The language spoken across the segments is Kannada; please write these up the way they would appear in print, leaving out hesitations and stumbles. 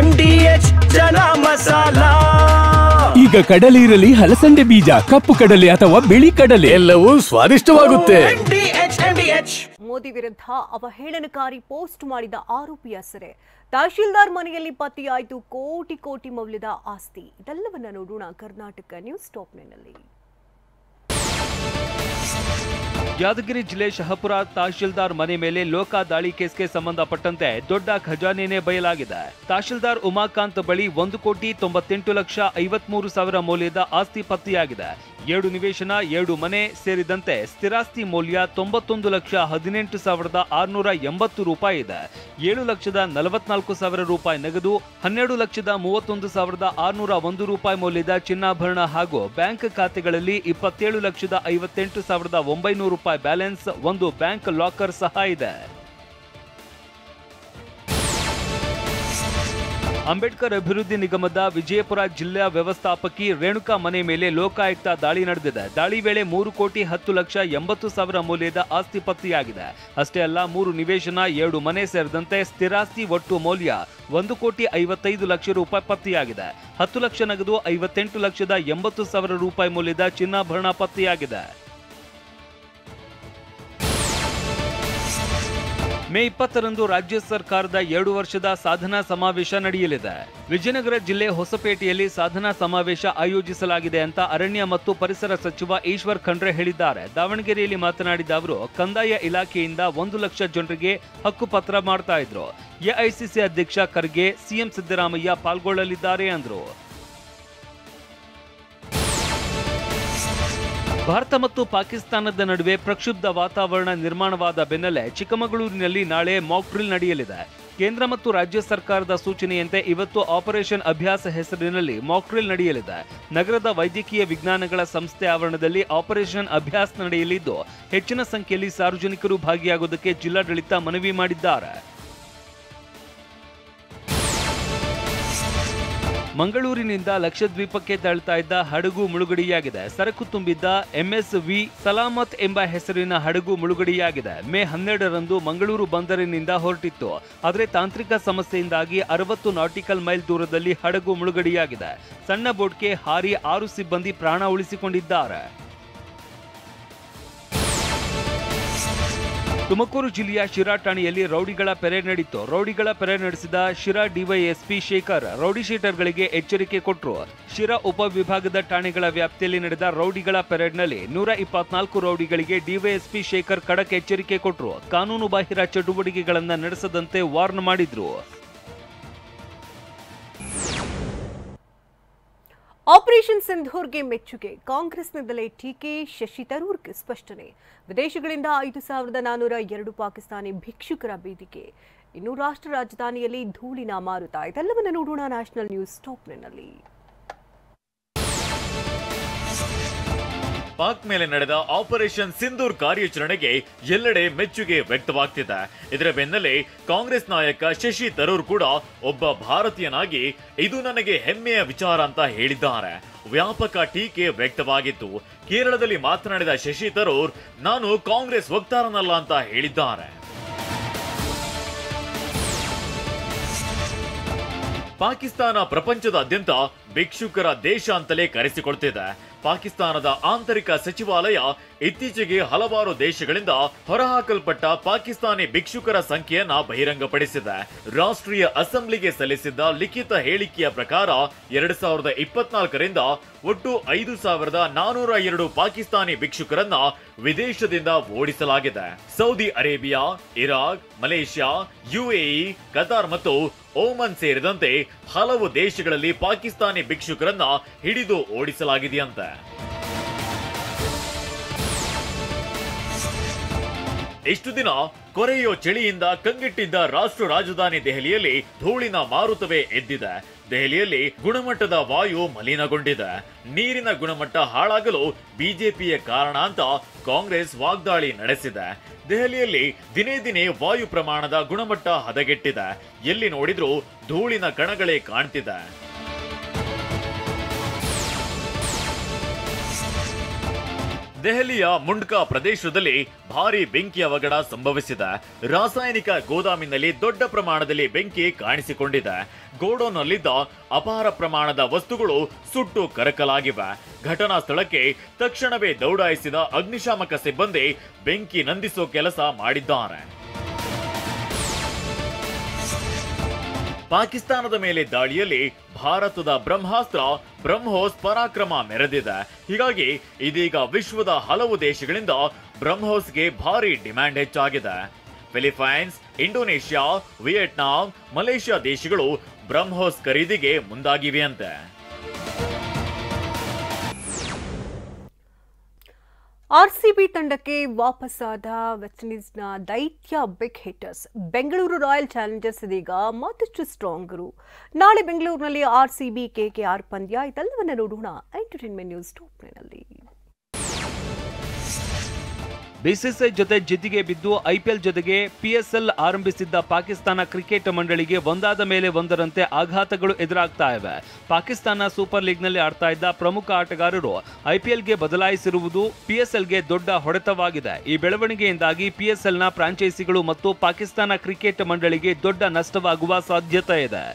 MDH ಜನ ಮಸಾಲಾ. ಈಗ ಕಡಲೆ ಇರಲಿ, ಹಲಸಂದೆ ಬೀಜ, ಕಪ್ಪು ಕಡಲೆ ಅಥವಾ ಬಿಳಿ ಕಡಲೆ, ಎಲ್ಲವೂ ಸ್ವಾದಿಷ್ಟವಾಗುತ್ತೆ. ಮೋದಿ ವಿರುದ್ಧ ಅವಹೇಳನಕಾರಿ ಪೋಸ್ಟ್ ಮಾಡಿದ ಆರೋಪಿಯ ಸೆರೆ. ತಹಶೀಲ್ದಾರ್ ಮನೆಯಲ್ಲಿ ಪತ್ತೆಯಾಯಿತು ಕೋಟಿ ಕೋಟಿ ಮೌಲ್ಯದ ಆಸ್ತಿ. ಇದೆಲ್ಲವನ್ನ ನೋಡೋಣ ಕರ್ನಾಟಕ ನ್ಯೂಸ್ ಟಾಪ್ನಲ್ಲಿ. ಯಾದಗಿರಿ ಜಿಲ್ಲೆ ಶಹಪುರ ತಹಶೀಲ್ದಾರ್ ಮನೆ ಮೇಲೆ ಲೋಕ ದಾಳಿ ಕೇಸ್ಗೆ ಸಂಬಂಧಪಟ್ಟಂತೆ ದೊಡ್ಡ ಖಜಾನೆನೇ ಬಯಲಾಗಿದೆ. ತಹಶೀಲ್ದಾರ್ ಉಮಾಕಾಂತ್ ಬಳಿ 1,98,53,000 ಮೌಲ್ಯದ ಆಸ್ತಿ ಪತ್ತೆಯಾಗಿದೆ. 7 ನಿವೇಶನ, 7 ಮನೆ ಸೇರಿದಂತೆ ಸ್ಥಿರಾಸ್ತಿ ಮೌಲ್ಯ 91,18,680 ರೂಪಾಯಿ ಇದೆ. 7,44,000 ರೂಪಾಯಿ ನಗದು, 12,31,601 ರೂಪಾಯಿ ಮೌಲ್ಯದ ಚಿನ್ನಾಭರಣ ಹಾಗೂ ಬ್ಯಾಂಕ್ ಖಾತೆಗಳಲ್ಲಿ 27,58,900 ರೂಪಾಯಿ ಬ್ಯಾಲೆನ್ಸ್, ಒಂದು ಬ್ಯಾಂಕ್ ಲಾಕರ್ ಸಹ ಇದೆ. ಅಂಬೇಡ್ಕರ್ ಅಭಿವೃದ್ಧಿ ನಿಗಮದ ವಿಜಯಪುರ ಜಿಲ್ಲಾ ವ್ಯವಸ್ಥಾಪಕಿ ರೇಣುಕಾ ಮನೆ ಮೇಲೆ ಲೋಕಾಯುಕ್ತ ದಾಳಿ ನಡೆದಿದೆ. ದಾಳಿ ವೇಳೆ 3,10,80,000 ಮೌಲ್ಯದ ಆಸ್ತಿ ಪತ್ತೆಯಾಗಿದೆ. ಅಷ್ಟೇ ಅಲ್ಲ, 3 ನಿವೇಶನ, 7 ಮನೆ ಸೇರಿದಂತೆ ಸ್ಥಿರಾಸ್ತಿ ಒಟ್ಟು ಮೌಲ್ಯ 1,55,00,000 ರೂಪಾಯಿ ಪತ್ತೆಯಾಗಿದೆ. 10 ಲಕ್ಷ ನಗದು, 58,80,000 ರೂಪಾಯಿ ಮೌಲ್ಯದ ಚಿನ್ನಾಭರಣ ಪತ್ತೆಯಾಗಿದೆ. ಮೇ 20ರಂದು ರಾಜ್ಯ ಸರ್ಕಾರದ 2 ವರ್ಷದ ಸಾಧನಾ ಸಮಾವೇಶ ನಡೆಯಲಿದೆ. ವಿಜಯನಗರ ಜಿಲ್ಲೆ ಹೊಸಪೇಟೆಯಲ್ಲಿ ಸಾಧನಾ ಸಮಾವೇಶ ಆಯೋಜಿಸಲಾಗಿದೆ ಅಂತ ಅರಣ್ಯ ಮತ್ತು ಪರಿಸರ ಸಚಿವ ಈಶ್ವರ್ ಖಂಡ್ರೆ ಹೇಳಿದ್ದಾರೆ. ದಾವಣಗೆರೆಯಲ್ಲಿ ಮಾತನಾಡಿದ ಅವರು, ಕಂದಾಯ ಇಲಾಖೆಯಿಂದ 1 ಲಕ್ಷ ಜನರಿಗೆ ಹಕ್ಕುಪತ್ರ ಮಾಡ್ತಾ ಇದ್ರು. ಎಐಸಿಸಿ ಅಧ್ಯಕ್ಷ ಖರ್ಗೆ, ಸಿಎಂ ಸಿದ್ದರಾಮಯ್ಯ ಪಾಲ್ಗೊಳ್ಳಲಿದ್ದಾರೆ ಎಂದರು. ಭಾರತ ಮತ್ತು ಪಾಕಿಸ್ತಾನದ ನಡುವೆ ಪ್ರಕ್ಷುಬ್ಧ ವಾತಾವರಣ ನಿರ್ಮಾಣವಾದ ಬೆನ್ನಲ್ಲೇ ಚಿಕ್ಕಮಗಳೂರಿನಲ್ಲಿ ನಾಳೆ ಮಾಕ್ ಡ್ರಿಲ್ ನಡೆಯಲಿದೆ. ಕೇಂದ್ರ ಮತ್ತು ರಾಜ್ಯ ಸರ್ಕಾರದ ಸೂಚನೆಯಂತೆ ಇವತ್ತು ಆಪರೇಷನ್ ಅಭ್ಯಾಸ ಹೆಸರಿನಲ್ಲಿ ಮಾಕ್ ಡ್ರಿಲ್ ನಡೆಯಲಿದೆ. ನಗರದ ವೈದ್ಯಕೀಯ ವಿಜ್ಞಾನಗಳ ಸಂಸ್ಥೆ ಆವರಣದಲ್ಲಿ ಆಪರೇಷನ್ ಅಭ್ಯಾಸ ನಡೆಯಲಿದ್ದು, ಹೆಚ್ಚಿನ ಸಂಖ್ಯೆಯಲ್ಲಿ ಸಾರ್ವಜನಿಕರು ಭಾಗಿಯಾಗುವುದಕ್ಕೆ ಜಿಲ್ಲಾಡಳಿತ ಮನವಿ ಮಾಡಿದ್ದಾರೆ. ಮಂಗಳೂರಿನಿಂದ ಲಕ್ಷದ್ವೀಪಕ್ಕೆ ತೆರಳುತ್ತಾ ಇದ್ದ ಹಡಗು ಮುಳುಗಡೆಯಾಗಿದೆ. ಸರಕು ತುಂಬಿದ್ದ MSV ಸಲಾಮತ್ ಎಂಬ ಹೆಸರಿನ ಹಡಗು ಮುಳುಗಡೆಯಾಗಿದೆ. ಮೇ 12ರಂದು ಮಂಗಳೂರು ಬಂದರಿನಿಂದ ಹೊರಟಿತ್ತು. ಆದರೆ ತಾಂತ್ರಿಕ ಸಮಸ್ಯೆಯಿಂದಾಗಿ 60 ನಾಟಿಕಲ್ ಮೈಲ್ ದೂರದಲ್ಲಿ ಹಡಗು ಮುಳುಗಡೆಯಾಗಿದೆ. ಸಣ್ಣ ಬೋಟ್ಗೆ ಹಾರಿ 6 ಸಿಬ್ಬಂದಿ ಪ್ರಾಣ ಉಳಿಸಿಕೊಂಡಿದ್ದಾರೆ. ತುಮಕೂರು ಜಿಲ್ಲೆಯ ಶಿರಾ ಠಾಣೆಯಲ್ಲಿ ರೌಡಿಗಳ ಪೆರೇಡ್ ನಡೆಯಿತು. ರೌಡಿಗಳ ಪೆರೇಡ್ ನಡೆಸಿದ ಶಿರಾ ಡಿವೈಎಸ್ಪಿ ಶೇಖರ್ ರೌಡಿ ಶೀಟರ್ಗಳಿಗೆ ಎಚ್ಚರಿಕೆ ಕೊಟ್ಟರು. ಶಿರಾ ಉಪವಿಭಾಗದ ಠಾಣೆಗಳ ವ್ಯಾಪ್ತಿಯಲ್ಲಿ ನಡೆದ ರೌಡಿಗಳ ಪೆರೇಡ್ನಲ್ಲಿ 124 ರೌಡಿಗಳಿಗೆ ಡಿವೈಎಸ್ಪಿ ಶೇಖರ್ ಖಡಕ್ ಎಚ್ಚರಿಕೆ ಕೊಟ್ಟರು. ಕಾನೂನು ಬಾಹಿರ ಚಟುವಟಿಕೆಗಳನ್ನು ನಡೆಸದಂತೆ ವಾರ್ನ್ ಮಾಡಿದ್ರು. ಆಪರೇಷನ್ ಸಿಂಧೂರ್ಗೆ ಮೆಚ್ಚುಗೆ, ಕಾಂಗ್ರೆಸ್ನಿಂದಲೇ ಟೀಕೆ, ಶಶಿ ತರೂರ್ಗೆ ಸ್ಪಷ್ಟನೆ. ವಿದೇಶಗಳಿಂದ 5,402 ಪಾಕಿಸ್ತಾನಿ ಭಿಕ್ಷುಕರ ಬೇಡಿಕೆ. ಇನ್ನು ರಾಷ್ಟ್ರ ರಾಜಧಾನಿಯಲ್ಲಿ ಧೂಳಿನ ಮಾರುತ. ಇದೆಲ್ಲವನ್ನು ನೋಡೋಣ ನ್ಯಾಷನಲ್ ನ್ಯೂಸ್ ಟಾಪ್ನಲ್ಲಿ. ಪಾಕ್ ಮೇಲೆ ನಡೆದ ಆಪರೇಷನ್ ಸಿಂಧೂರ್ ಕಾರ್ಯಾಚರಣೆಗೆ ಎಲ್ಲೆಡೆ ಮೆಚ್ಚುಗೆ ವ್ಯಕ್ತವಾಗ್ತಿದೆ. ಇದರ ಬೆನ್ನಲ್ಲೇ ಕಾಂಗ್ರೆಸ್ ನಾಯಕ ಶಶಿ ತರೂರ್ ಕೂಡ ಒಬ್ಬ ಭಾರತೀಯನಾಗಿ ಇದು ನನಗೆ ಹೆಮ್ಮೆಯ ವಿಚಾರ ಅಂತ ಹೇಳಿದ್ದಾರೆ. ವ್ಯಾಪಕ ಟೀಕೆ ವ್ಯಕ್ತವಾಗಿತ್ತು. ಕೇರಳದಲ್ಲಿ ಮಾತನಾಡಿದ ಶಶಿ ತರೂರ್, ನಾನು ಕಾಂಗ್ರೆಸ್ ವಕ್ತಾರನಲ್ಲ ಅಂತ ಹೇಳಿದ್ದಾರೆ. ಪಾಕಿಸ್ತಾನ ಪ್ರಪಂಚದಾದ್ಯಂತ ಭಿಕ್ಷುಕರ ದೇಶ ಅಂತಲೇ ಕರೆಸಿಕೊಳ್ತಿದೆ. ಪಾಕಿಸ್ತಾನದ ಆಂತರಿಕ ಸಚಿವಾಲಯ ಇತ್ತೀಚೆಗೆ ಹಲವಾರು ದೇಶಗಳಿಂದ ಹೊರಹಾಕಲ್ಪಟ್ಟ ಪಾಕಿಸ್ತಾನಿ ಭಿಕ್ಷುಕರ ಸಂಖ್ಯೆಯನ್ನ ಬಹಿರಂಗಪಡಿಸಿದೆ. ರಾಷ್ಟ್ರೀಯ ಅಸೆಂಬ್ಲಿಗೆ ಸಲ್ಲಿಸಿದ್ದ ಲಿಖಿತ ಹೇಳಿಕೆಯ ಪ್ರಕಾರ 2024ರಿಂದ ಒಟ್ಟು 5,402 ಪಾಕಿಸ್ತಾನಿ ಭಿಕ್ಷುಕರನ್ನ ವಿದೇಶದಿಂದ ಓಡಿಸಲಾಗಿದೆ. Saudi Arabia, Iraq, Malaysia, UAE, Qatar ಮತ್ತು ಓಮನ್ ಸೇರಿದಂತೆ ಹಲವು ದೇಶಗಳಲ್ಲಿ ಪಾಕಿಸ್ತಾನಿ ಭಿಕ್ಷುಕರನ್ನ ಹಿಡಿದು ಓಡಿಸಲಾಗಿದೆಯಂತೆ. ಇಷ್ಟು ದಿನ ಕೊರೆಯೋ ಚಳಿಯಿಂದ ಕಂಗೆಟ್ಟಿದ್ದ ರಾಷ್ಟ್ರ ರಾಜಧಾನಿ ದೆಹಲಿಯಲ್ಲಿ ಧೂಳಿನ ಮಾರುತವೇ ಎದ್ದಿದೆ. ದೆಹಲಿಯಲ್ಲಿ ಗುಣಮಟ್ಟದ ವಾಯು ಮಲಿನಗೊಂಡಿದೆ. ನೀರಿನ ಗುಣಮಟ್ಟ ಹಾಳಾಗಲು ಬಿಜೆಪಿಯ ಕಾರಣ ಅಂತ ಕಾಂಗ್ರೆಸ್ ವಾಗ್ದಾಳಿ ನಡೆಸಿದೆ. ದೆಹಲಿಯಲ್ಲಿ ದಿನೇ ದಿನೇ ವಾಯು ಪ್ರಮಾಣದ ಗುಣಮಟ್ಟ ಹದಗೆಟ್ಟಿದೆ. ಎಲ್ಲಿ ನೋಡಿದ್ರೂ ಧೂಳಿನ ಕಣಗಳೇ ಕಾಣ್ತಿದೆ. ದೆಹಲಿಯ ಮುಂಡ್ಕಾ ಪ್ರದೇಶದಲ್ಲಿ ಭಾರಿ ಬೆಂಕಿ ಅವಘಡ ಸಂಭವಿಸಿದೆ. ರಾಸಾಯನಿಕ ಗೋದಾಮಿನಲ್ಲಿ ದೊಡ್ಡ ಪ್ರಮಾಣದಲ್ಲಿ ಬೆಂಕಿ ಕಾಣಿಸಿಕೊಂಡಿದೆ. ಗೋಡೌನ್ನಲ್ಲಿದ್ದ ಅಪಾರ ಪ್ರಮಾಣದ ವಸ್ತುಗಳು ಸುಟ್ಟು ಕರಕಲಾಗಿವೆ. ಘಟನಾ ಸ್ಥಳಕ್ಕೆ ತಕ್ಷಣವೇ ದೌಡಾಯಿಸಿದ ಅಗ್ನಿಶಾಮಕ ಸಿಬ್ಬಂದಿ ಬೆಂಕಿ ನಂದಿಸೋ ಕೆಲಸ ಮಾಡಿದ್ದಾರೆ. ಪಾಕಿಸ್ತಾನದ ಮೇಲೆ ದಾಳಿಯಲ್ಲಿ ಭಾರತದ ಬ್ರಹ್ಮಾಸ್ತ್ರ ಬ್ರಹ್ಮೋಸ್ ಪರಾಕ್ರಮ ಮೆರೆದಿದೆ. ಹೀಗಾಗಿ ಇದೀಗ ವಿಶ್ವದ ಹಲವು ದೇಶಗಳಿಂದ ಬ್ರಹ್ಮೋಸ್ಗೆ ಭಾರಿ ಡಿಮ್ಯಾಂಡ್ ಹೆಚ್ಚಾಗಿದೆ. ಫಿಲಿಪೈನ್ಸ್, ಇಂಡೋನೇಷ್ಯಾ, ವಿಯೆಟ್ನಾಂ, ಮಲೇಷ್ಯಾ ದೇಶಗಳು ಬ್ರಹ್ಮೋಸ್ ಖರೀದಿಗೆ ಮುಂದಾಗಿವೆಯಂತೆ. ಆರ್ಸಿಬಿ ತಂಡಕ್ಕೆ ವಾಪಸ್ಸಾದ ವೆಸ್ಟ್ ಇಂಡೀಸ್ನ ದೈತ್ಯ big hitters Bengaluru royal challengers ಇದೀಗ ಮತ್ತಷ್ಟು ಸ್ಟ್ರಾಂಗರು. ನಾಳೆ ಬೆಂಗಳೂರಿನಲ್ಲಿ ಆರ್ಸಿಬಿ ಕೆಕೆಆರ್ ಪಂದ್ಯ. ಇದೆಲ್ಲವನ್ನ ನೋಡೋಣ ಎಂಟರ್ಟೈನ್ಮೆಂಟ್ ನ್ಯೂಸ್ ಟಾಪ್ ನಲ್ಲಿ. ಬಿಸಿಸಿಐ ಜೊತೆ ಜಿದ್ದಿಗೆ ಬಿದ್ದು ಐಪಿಎಲ್ ಜೊತೆಗೆ ಪಿಎಸ್ಎಲ್ ಆರಂಭಿಸಿದ್ದ ಪಾಕಿಸ್ತಾನ ಕ್ರಿಕೆಟ್ ಮಂಡಳಿಗೆ ಒಂದಾದ ಮೇಲೆ ಒಂದರಂತೆ ಆಘಾತಗಳು ಎದುರಾಗ್ತಾ ಇವೆ. ಪಾಕಿಸ್ತಾನ ಸೂಪರ್ ಲೀಗ್ನಲ್ಲಿ ಆಡ್ತಾ ಇದ್ದ ಪ್ರಮುಖ ಆಟಗಾರರು ಐಪಿಎಲ್ಗೆ ಬದಲಾಯಿಸಿರುವುದು ಪಿಎಸ್ಎಲ್ಗೆ ದೊಡ್ಡ ಹೊಡೆತವಾಗಿದೆ. ಈ ಬೆಳವಣಿಗೆಯಿಂದಾಗಿ ಪಿಎಸ್ಎಲ್ನ ಫ್ರಾಂಚೈಸಿಗಳು ಮತ್ತು ಪಾಕಿಸ್ತಾನ ಕ್ರಿಕೆಟ್ ಮಂಡಳಿಗೆ ದೊಡ್ಡ ನಷ್ಟವಾಗುವ ಸಾಧ್ಯತೆ ಇದೆ.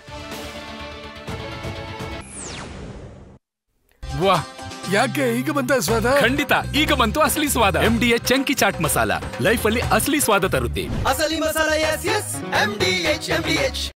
ಯಾಕೆ ಈಗ ಬಂತ ಸ್ವಾದ? ಖಂಡಿತ ಈಗ ಬಂತು ಅಸಲಿ ಸ್ವಾದ. MDH chunky chaat masala life ಅಲ್ಲಿ ಅಸಲಿ ಸ್ವಾದ ತರುತ್ತೆ. ಅಸಲಿ ಮಸಾಲ, ಎಸ್ ಎಸ್ MDH.